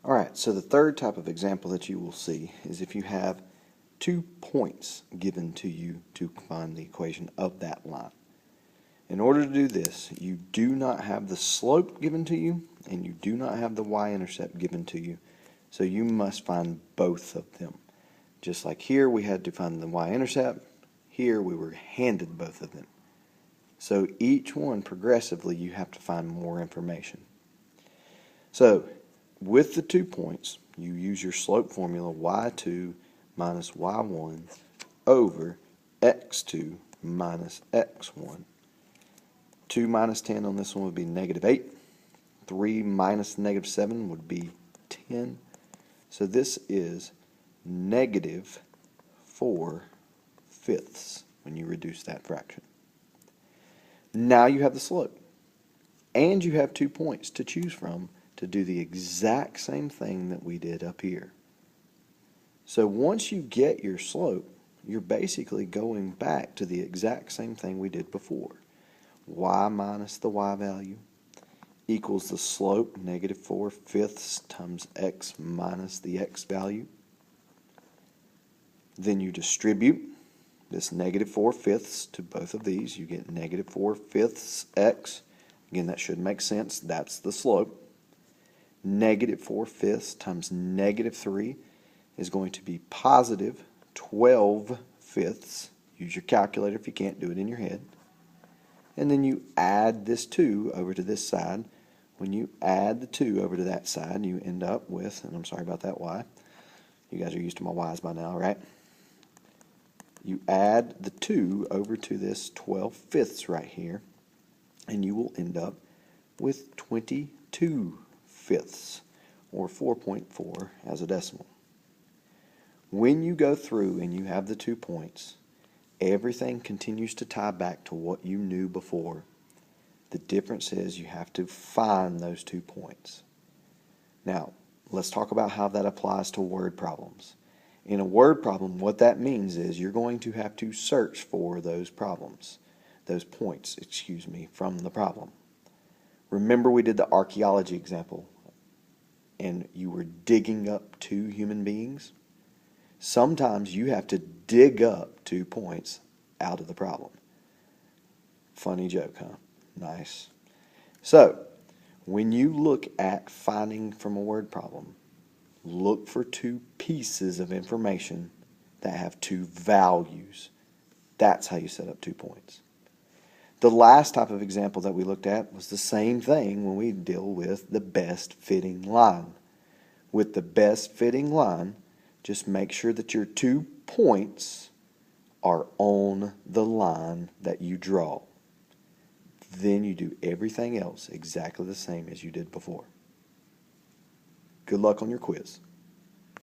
Alright, so the third type of example that you will see is if you have 2 points given to you to find the equation of that line. In order to do this, you do not have the slope given to you and you do not have the y-intercept given to you, so you must find both of them. Just like here we had to find the y-intercept, here we were handed both of them. So each one progressively you have to find more information. So with the 2 points, you use your slope formula y2 minus y1 over x2 minus x1. 2 minus 10 on this one would be -8. 3 minus -7 would be 10. So this is -4/5 when you reduce that fraction. Now you have the slope. And you have 2 points to choose from to do the exact same thing that we did up here. So once you get your slope, you're basically going back to the exact same thing we did before. Y minus the y value equals the slope, -4/5 times x minus the x value. Then you distribute this -4/5 to both of these. You get -4/5 x. Again, that should make sense. That's the slope. -4/5 times -3 is going to be +12/5. Use your calculator if you can't do it in your head. And then you add this 2 over to this side. When you add the 2 over to that side, you end up with, and I'm sorry about that y. You guys are used to my y's by now, right? You add the 2 over to this 12/5 right here, and you will end up with 22/5, or 4.4 as a decimal. When you go through and you have the 2 points, everything continues to tie back to what you knew before. The difference is you have to find those 2 points. Now, let's talk about how that applies to word problems. In a word problem, what that means is you're going to have to search for those points, from the problem. Remember we did the archaeology example, and you were digging up 2 human beings? Sometimes you have to dig up 2 points out of the problem. Funny joke, huh? Nice. So, when you look at finding from a word problem, look for 2 pieces of information that have 2 values. That's how you set up 2 points. The last type of example that we looked at was the same thing when we deal with the best fitting line. With the best fitting line, just make sure that your 2 points are on the line that you draw. Then you do everything else exactly the same as you did before. Good luck on your quiz.